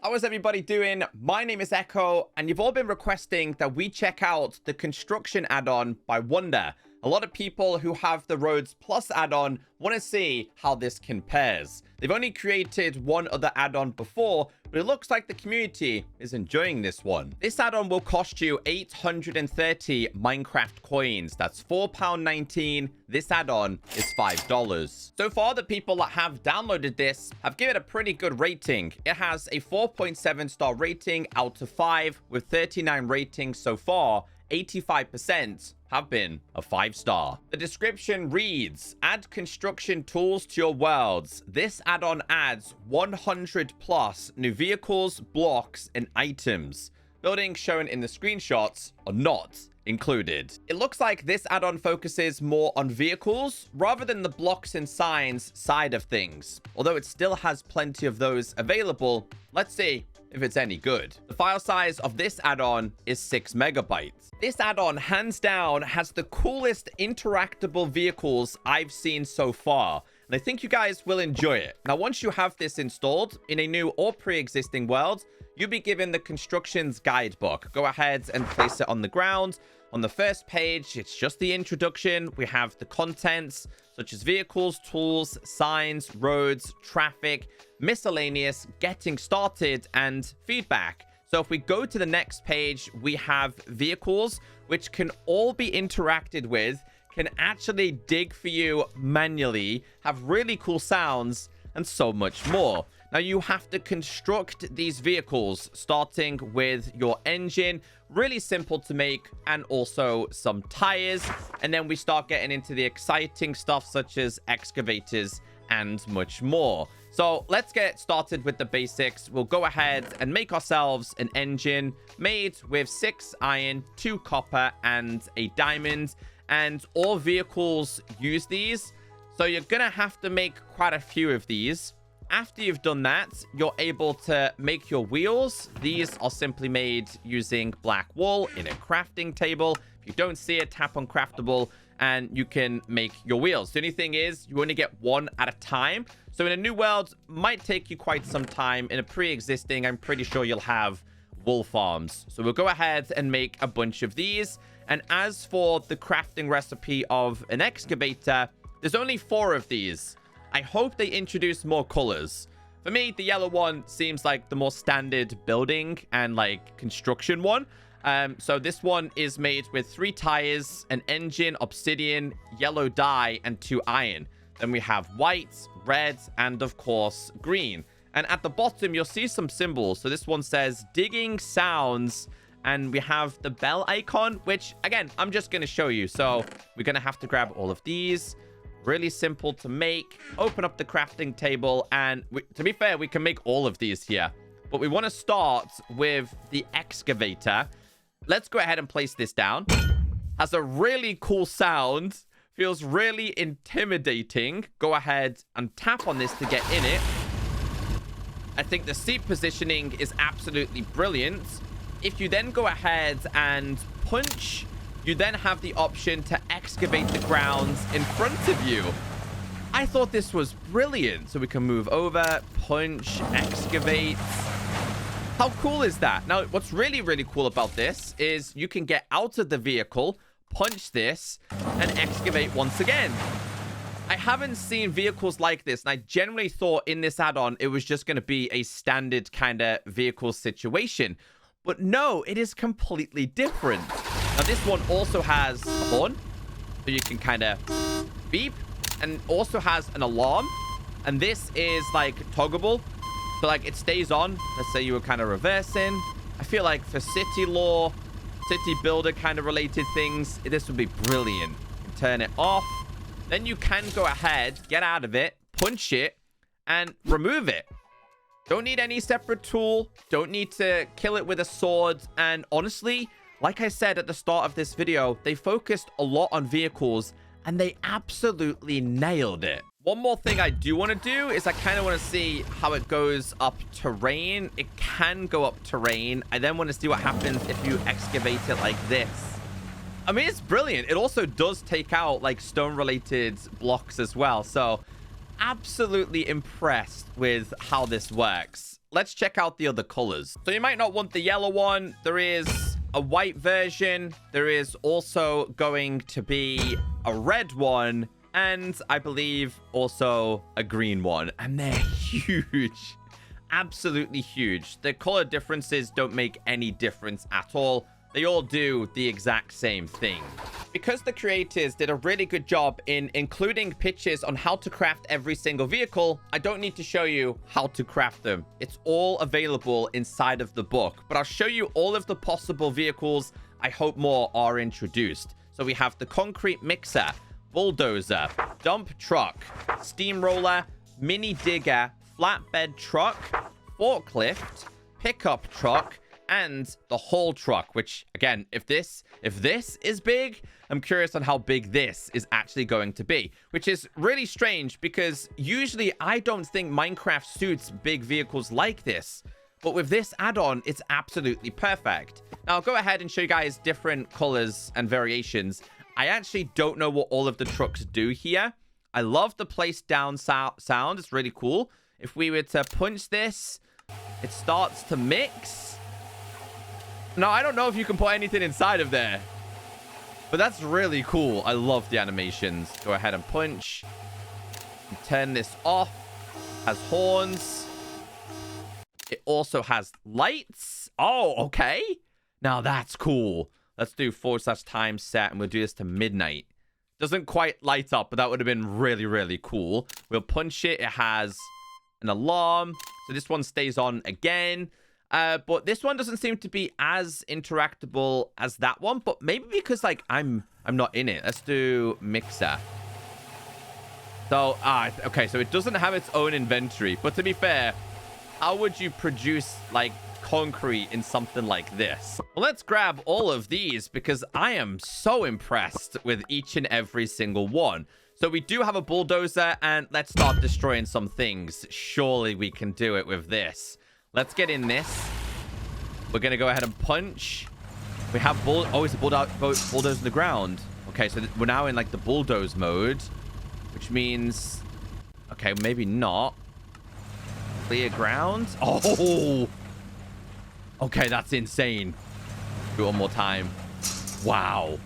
How is everybody doing? My name is Echo, and you've all been requesting that we check out the construction add-on by Wonder. A lot of people who have the Roads Plus add-on want to see how this compares. They've only created one other add-on before, but it looks like the community is enjoying this one. This add-on will cost you 830 Minecraft coins. That's £4.19. This add-on is $5. So far, the people that have downloaded this have given it a pretty good rating. It has a 4.7 star rating out of 5 with 39 ratings so far. 85% have been a 5-star. The description reads, add construction tools to your worlds. This add-on adds 100 plus new vehicles, blocks, and items. Buildings shown in the screenshots are not included. It looks like this add-on focuses more on vehicles rather than the blocks and signs side of things. Although it still has plenty of those available, let's see if it's any good. The file size of this add-on is 6 megabytes. This add-on, hands down, has the coolest interactable vehicles I've seen so far, and I think you guys will enjoy it. Now, once you have this installed in a new or pre-existing world, you'll be given the constructions guidebook. Go ahead and place it on the ground. On the first page, it's just the introduction. We have the contents, such as vehicles, tools, signs, roads, traffic, miscellaneous, getting started, and feedback. So if we go to the next page, we have vehicles, which can all be interacted with, can actually dig for you manually, have really cool sounds, and so much more. Now, you have to construct these vehicles, starting with your engine, really simple to make, and also some tires. And then we start getting into the exciting stuff, such as excavators and much more. So let's get started with the basics. We'll go ahead and make ourselves an engine made with 6 iron, 2 copper, and a diamond. And all vehicles use these, so you're gonna have to make quite a few of these. After you've done that, you're able to make your wheels. These are simply made using black wool in a crafting table. If you don't see it, tap on craftable and you can make your wheels. The only thing is you only get one at a time. So in a new world, might take you quite some time. In a pre-existing, I'm pretty sure you'll have wool farms. So we'll go ahead and make a bunch of these. And as for the crafting recipe of an excavator, there's only 4 of these. I hope they introduce more colors. For me, the yellow one seems like the more standard building and like construction one. So this one is made with 3 tires, an engine, obsidian, yellow dye, and 2 iron. Then we have white, red, and of course, green. And at the bottom, you'll see some symbols. So this one says digging sounds, and we have the bell icon, which again, I'm just going to show you. So we're going to have to grab all of these. Really simple to make. Open up the crafting table, and to be fair, we can make all of these here. But we want to start with the excavator. Let's go ahead and place this down. Has a really cool sound. Feels really intimidating. Go ahead and tap on this to get in it. I think the seat positioning is absolutely brilliant. If you then go ahead and punch, you then have the option to excavate the ground in front of you. I thought this was brilliant. So we can move over, punch, excavate. How cool is that? Now, what's really, really cool about this is you can get out of the vehicle, punch this, and excavate once again. I haven't seen vehicles like this, and I generally thought in this add-on it was just going to be a standard kind of vehicle situation. But no, it is completely different. Now, this one also has a horn, so you can kind of beep, and also has an alarm. And this is like toggleable, so like it stays on. Let's say you were kind of reversing. I feel like for city law, city builder kind of related things, this would be brilliant. You can turn it off. Then you can go ahead, get out of it, punch it, and remove it. Don't need any separate tool. Don't need to kill it with a sword. And honestly, like I said at the start of this video, they focused a lot on vehicles and they absolutely nailed it. One more thing I do want to do is I kind of want to see how it goes up terrain. It can go up terrain. I then want to see what happens if you excavate it like this. I mean, it's brilliant. It also does take out like stone related blocks as well. So absolutely impressed with how this works. Let's check out the other colors. So you might not want the yellow one. There is a white version. There is also going to be a red one. And I believe also a green one. And they're huge. Absolutely huge. The color differences don't make any difference at all. They all do the exact same thing. Because the creators did a really good job in including pictures on how to craft every single vehicle, I don't need to show you how to craft them. It's all available inside of the book. But I'll show you all of the possible vehicles. I hope more are introduced. So we have the concrete mixer, bulldozer, dump truck, steamroller, mini digger, flatbed truck, forklift, pickup truck, and the haul truck, which again, if this is big, I'm curious on how big this is actually going to be, which is really strange because usually I don't think Minecraft suits big vehicles like this. But with this add-on, it's absolutely perfect. Now I'll go ahead and show you guys different colors and variations. I actually don't know what all of the trucks do here. I love the place down sound. It's really cool. If we were to punch this, it starts to mix. No, I don't know if you can put anything inside of there. But that's really cool. I love the animations. Go ahead and punch. Turn this off. Has horns. It also has lights. Oh, okay. Now that's cool. Let's do /time set, and we'll do this to midnight. Doesn't quite light up, but that would have been really, really cool. We'll punch it. It has an alarm. So this one stays on again. But this one doesn't seem to be as interactable as that one. But maybe because, like, I'm not in it. Let's do mixer. So, okay. So it doesn't have its own inventory. But to be fair, how would you produce, like, concrete in something like this? Well, let's grab all of these because I am so impressed with each and every single one. So we do have a bulldozer, and let's start destroying some things. Surely we can do it with this. Let's get in this. We're going to go ahead and punch. We have it's a bulldozer in the ground. Okay, so we're now in like the bulldoze mode, which means, okay, maybe not. Clear ground. Oh, okay, that's insane. Do it one more time. Wow.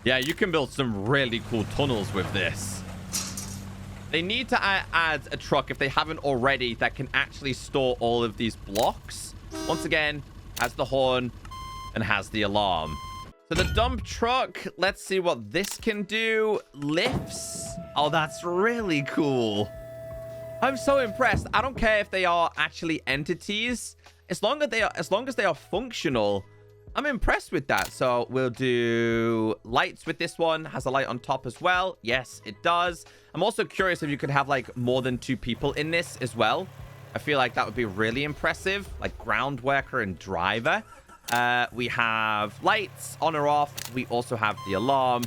Yeah, you can build some really cool tunnels with this. They need to add a truck, if they haven't already, that can actually store all of these blocks. Once again, has the horn and has the alarm. So the dump truck, let's see what this can do. Lifts. Oh, that's really cool. I'm so impressed. I don't care if they are actually entities. As long as they are functional, I'm impressed with that. So we'll do lights with this one. Has a light on top as well. Yes, it does. I'm also curious if you could have like more than 2 people in this as well. I feel like that would be really impressive. Like ground worker and driver. We have lights on or off. We also have the alarm.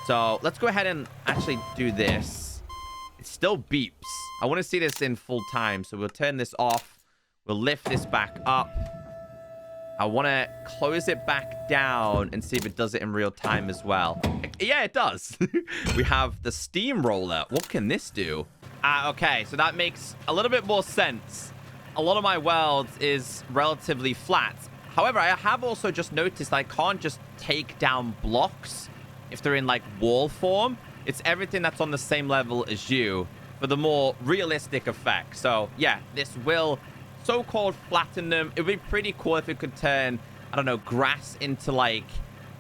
So let's go ahead and actually do this. It still beeps. I want to see this in full time. So we'll turn this off. We'll lift this back up. I want to close it back down and see if it does it in real time as well. Yeah, it does. We have the steamroller. What can this do? Okay, so that makes a little bit more sense. A lot of my world is relatively flat. However, I have also just noticed I can't just take down blocks if they're in like wall form. It's everything that's on the same level as you for the more realistic effect. So yeah, this will so-called flatten them. It would be pretty cool if it could turn, I don't know, grass into like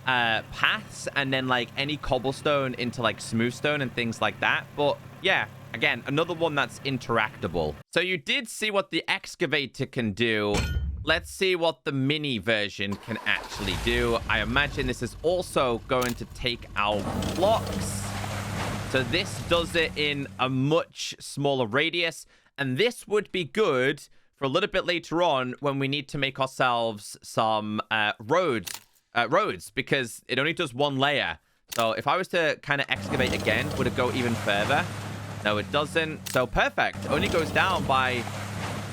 paths, and then like any cobblestone into like smooth stone and things like that. But yeah, again, another one that's interactable. So you did see what the excavator can do. Let's see what the mini version can actually do. I imagine this is also going to take out blocks. So this does it in a much smaller radius, and this would be good for a little bit later on when we need to make ourselves some roads, because it only does 1 layer. So if I was to kind of excavate again, would it go even further? No, it doesn't. So perfect. Only goes down by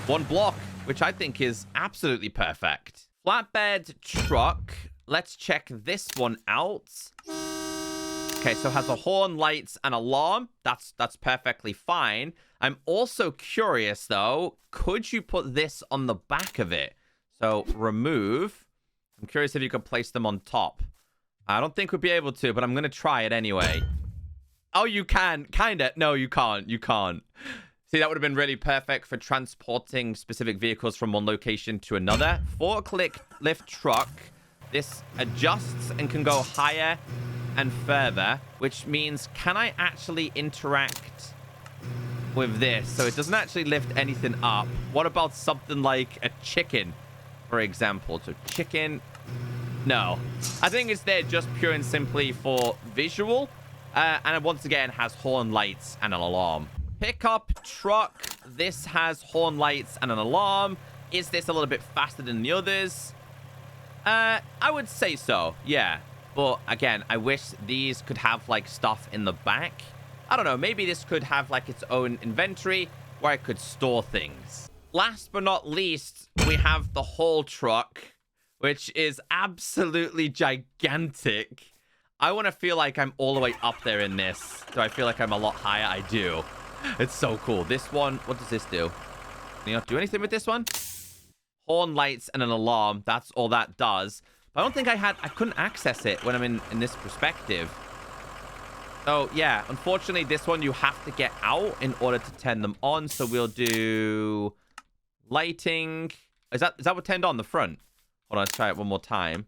1 block, which I think is absolutely perfect. Flatbed truck. Let's check this one out. Okay, so it has a horn, lights, and alarm. That's perfectly fine. I'm also curious, though. Could you put this on the back of it? So, remove. I'm curious if you could place them on top. I don't think we'd be able to, but I'm going to try it anyway. Oh, you can. Kinda. No, you can't. You can't. See, that would have been really perfect for transporting specific vehicles from one location to another. Forklift lift truck. This adjusts and can go higher and further, which means, can I actually interact with this? So it doesn't actually lift anything up. What about something like a chicken, for example? So chicken... No. I think it's there just pure and simply for visual. And once again, has horn, lights, and an alarm. Pickup truck. This has horn, lights, and an alarm. Is this a little bit faster than the others? I would say so, yeah. But again, I wish these could have like stuff in the back. I don't know, maybe this could have like its own inventory where I could store things. Last but not least, we have the haul truck, which is absolutely gigantic. I want to feel like I'm all the way up there in this. Do I feel like I'm a lot higher? I do. It's so cool. This one, what does this do? Can you not do anything with this one? Horn, lights, and an alarm. That's all that does. But I don't think I couldn't access it when I'm in this perspective. So, yeah, unfortunately, this one you have to get out in order to turn them on. So we'll do lighting. Is that what turned on the front? Hold on, let's try it one more time.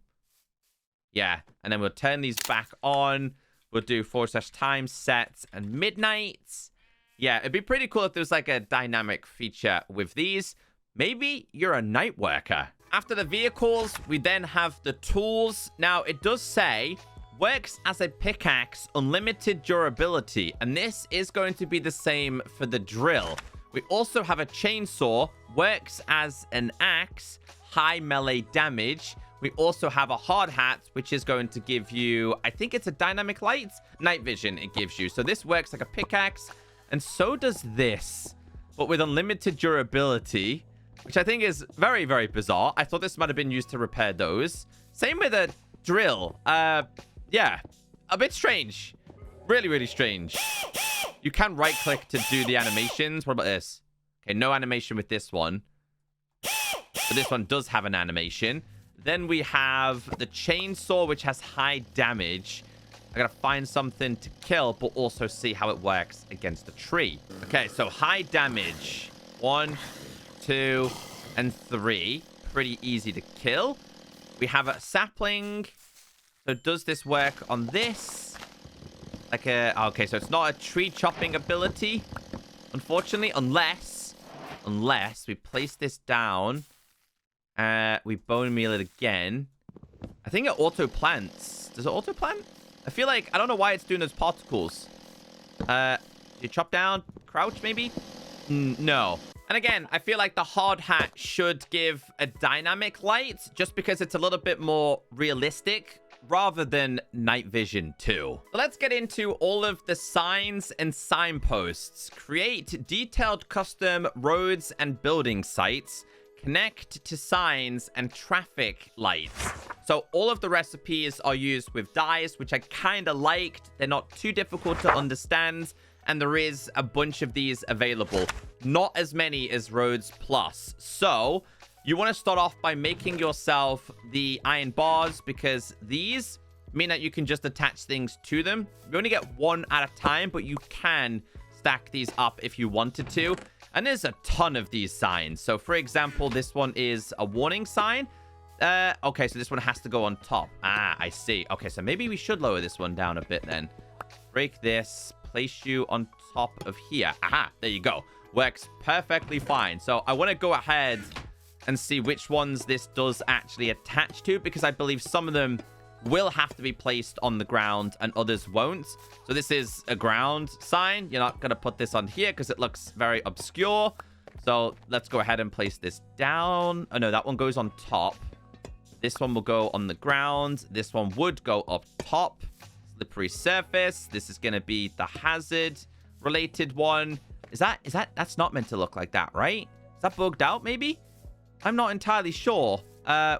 Yeah, and then we'll turn these back on. We'll do /time sets and midnights. Yeah, it'd be pretty cool if there's like a dynamic feature with these. Maybe you're a night worker. After the vehicles, we then have the tools. Now, it does say, works as a pickaxe, unlimited durability. And this is going to be the same for the drill. We also have a chainsaw, works as an axe, high melee damage. We also have a hard hat, which is going to give you, I think it's a dynamic light, night vision it gives you. So this works like a pickaxe, and so does this, but with unlimited durability, which I think is very, very bizarre. I thought this might have been used to repair those. Same with a drill. Yeah, a bit strange. Really, really strange. You can right-click to do the animations. What about this? Okay, no animation with this one. But this one does have an animation. Then we have the chainsaw, which has high damage. I gotta find something to kill, but also see how it works against a tree. Okay, so high damage. 1, 2, and 3. Pretty easy to kill. We have a sapling. So does this work on this? Like a... Okay, so it's not a tree chopping ability, unfortunately, unless we place this down. We bone meal it again. I think it auto plants. Does it auto plant? I feel like, I don't know why it's doing those particles. You chop down, crouch maybe? No. And again, I feel like the hard hat should give a dynamic light just because it's a little bit more realistic rather than night vision too. So let's get into all of the signs and signposts. Create detailed custom roads and building sites. Connect to signs and traffic lights. So all of the recipes are used with dyes, which I kind of liked. They're not too difficult to understand. And there is a bunch of these available. Not as many as Roads Plus. So you want to start off by making yourself the iron bars, because these mean that you can just attach things to them. You only get one at a time, but you can stack these up if you wanted to. And there's a ton of these signs. So, for example, this one is a warning sign. Okay, so this one has to go on top. Ah, I see. Okay, so maybe we should lower this one down a bit then. Break this. Place you on top of here. Aha, there you go. Works perfectly fine. So, I want to go ahead and see which ones this does actually attach to, because I believe some of them will have to be placed on the ground and others won't. So this is a ground sign. You're not going to put this on here because it looks very obscure. So let's go ahead and place this down. Oh no, that one goes on top. This one will go on the ground. This one would go up top. Slippery surface. This is going to be the hazard related one. That's not meant to look like that, right? Is that bugged out maybe? I'm not entirely sure.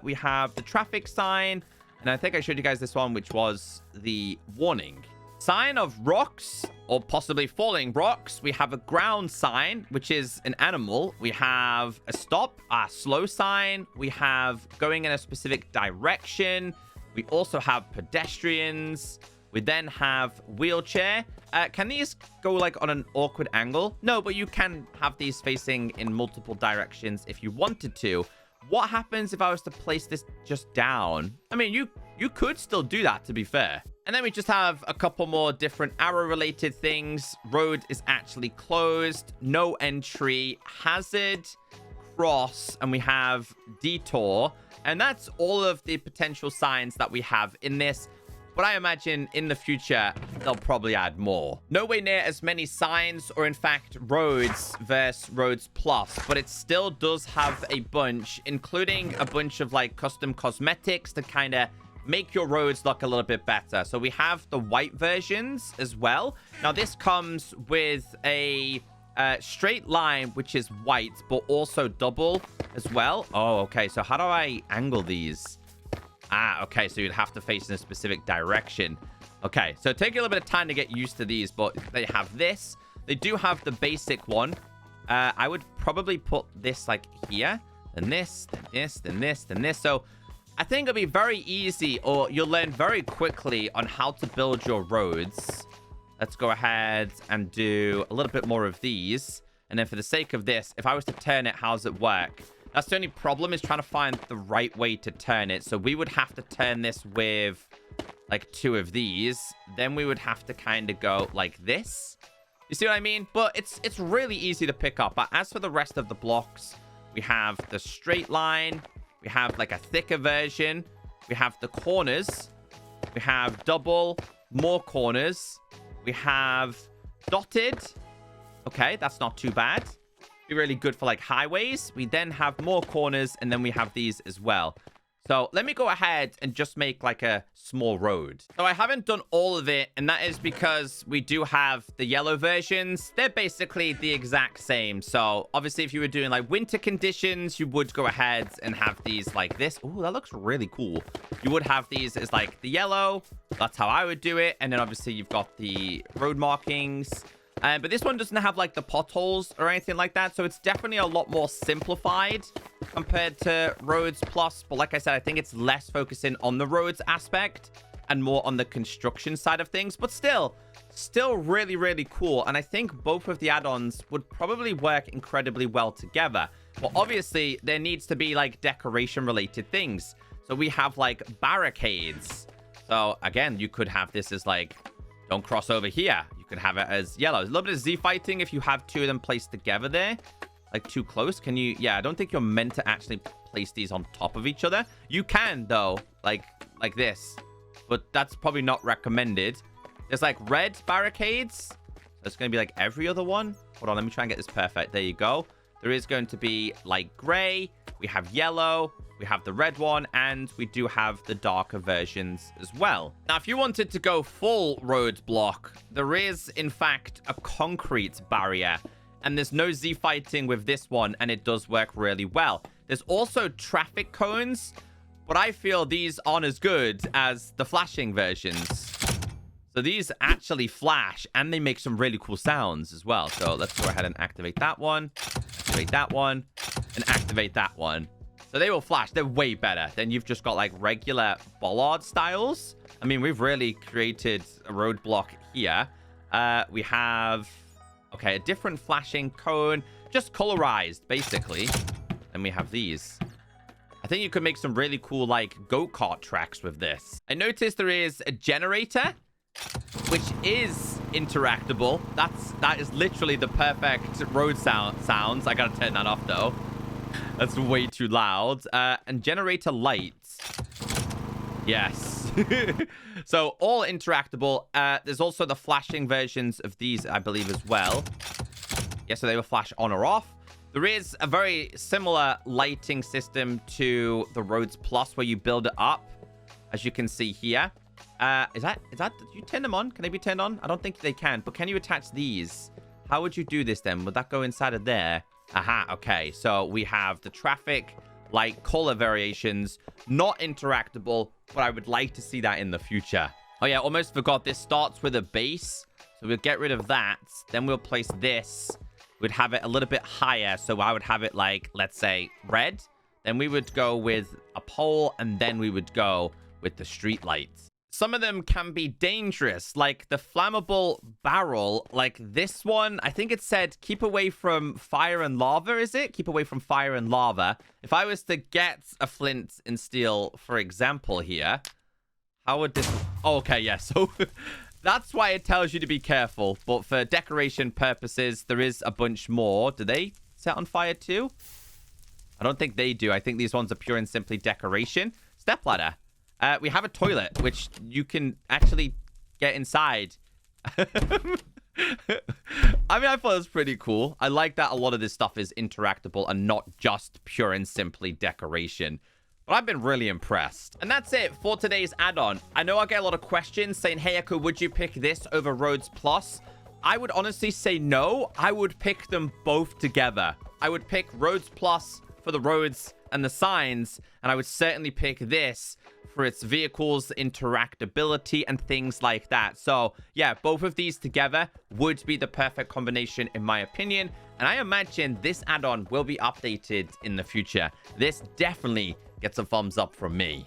We have the traffic sign. And I think I showed you guys this one, which was the warning. Sign of rocks, or possibly falling rocks. We have a ground sign, which is an animal. We have a stop, a slow sign. We have going in a specific direction. We also have pedestrians. We then have wheelchair. Can these go like on an awkward angle? No, but you can have these facing in multiple directions if you wanted to. What happens if I was to place this just down? I mean, you could still do that, to be fair. And then we just have a couple more different arrow-related things. Road is actually closed. No entry. Hazard. Cross. And we have detour. And that's all of the potential signs that we have in this. But I imagine in the future, they'll probably add more. Nowhere near as many signs or, in fact, roads versus roads plus. But it still does have a bunch, including a bunch of, like, custom cosmetics to kind of make your roads look a little bit better. So we have the white versions as well. Now, this comes with a straight line, which is white, but also double as well. Oh, okay. So how do I angle these? Ah, okay, so you'd have to face in a specific direction. Okay, so take a little bit of time to get used to these, but they have this. They do have the basic one. I would probably put this, like, here. Then this, then this, then this, then this. So I think it'll be very easy, or you'll learn very quickly on how to build your roads. Let's go ahead and do a little bit more of these. And then for the sake of this, if I was to turn it, how does it work? That's the only problem, is trying to find the right way to turn it. So we would have to turn this with, like, 2 of these. Then we would have to kind of go like this. You see what I mean? But it's really easy to pick up. But as for the rest of the blocks, we have the straight line. We have, like, a thicker version. We have the corners. We have double, more corners. We have dotted. Okay, that's not too bad. Be really good for, like, highways. We then have more corners, and then we have these as well. So let me go ahead and just make, like, a small road. So I haven't done all of it, and that is because we do have the yellow versions. They're basically the exact same. So obviously, if you were doing, like, winter conditions, you would go ahead and have these like this. Oh, that looks really cool. You would have these as, like, the yellow. That's how I would do it. And then obviously you've got the road markings. But this one doesn't have, like, the potholes or anything like that. So it's definitely a lot more simplified compared to Roads Plus. But like I said, I think it's less focusing on the roads aspect and more on the construction side of things. But still really, really cool. And I think both of the add-ons would probably work incredibly well together. But obviously, there needs to be, like, decoration-related things. So we have, like, barricades. So, again, you could have this as, like, don't cross over here. You could have it as yellow. There's a little bit of Z fighting if you have 2 of them placed together there. Like, too close. Can you... Yeah, I don't think you're meant to actually place these on top of each other. You can, though. Like this. But that's probably not recommended. There's, like, red barricades. There's going to be, like, every other one. Hold on, let me try and get this perfect. There you go. There is going to be light gray. We have yellow. We have the red one, and we do have the darker versions as well. Now, if you wanted to go full road block, there is, in fact, a concrete barrier. And there's no Z fighting with this one, and it does work really well. There's also traffic cones, but I feel these aren't as good as the flashing versions. So these actually flash, and they make some really cool sounds as well. So let's go ahead and activate that one, and activate that one. So they will flash. They're way better than you've just got, like, regular bollard styles. I mean, we've really created a roadblock here. We have, okay, a different flashing cone, just colorized, basically. And we have these. I think you could make some really cool, like, go-kart tracks with this. I noticed there is a generator, which is interactable. That is literally the perfect road sounds. I gotta turn that off, though. That's way too loud. And generator lights. Yes. So all interactable. There's also the flashing versions of these, I believe, as well. Yeah, so they will flash on or off. There is a very similar lighting system to the Roads Plus where you build it up, as you can see here. Is that, did you turn them on? Can they be turned on? I don't think they can, but can you attach these? How would you do this then? Would that go inside of there? Aha, okay. So we have the traffic light color variations, not interactable, but I would like to see that in the future. Oh, yeah, almost forgot. This starts with a base. So we'll get rid of that. Then we'll place this. We'd have it a little bit higher. So I would have it like, let's say, red. Then we would go with a pole. And then we would go with the street lights. Some of them can be dangerous, like the flammable barrel, like this one. I think it said keep away from fire and lava, is it? Keep away from fire and lava. If I was to get a flint and steel, for example, here, how would this... Oh, okay, yeah, so that's why it tells you to be careful. But for decoration purposes, there is a bunch more. Do they set on fire too? I don't think they do. I think these ones are pure and simply decoration. Stepladder. We have a toilet, which you can actually get inside. I mean, I thought it was pretty cool. I like that a lot of this stuff is interactable and not just pure and simply decoration. But I've been really impressed. And that's it for today's add-on. I know I get a lot of questions saying, hey, Echo, would you pick this over Roads Plus? I would honestly say no. I would pick them both together. I would pick Roads Plus for the roads and the signs, and I would certainly pick this for its vehicles, interactability, and things like that. So yeah, both of these together would be the perfect combination in my opinion, and I imagine this add-on will be updated in the future. This definitely gets a thumbs up from me.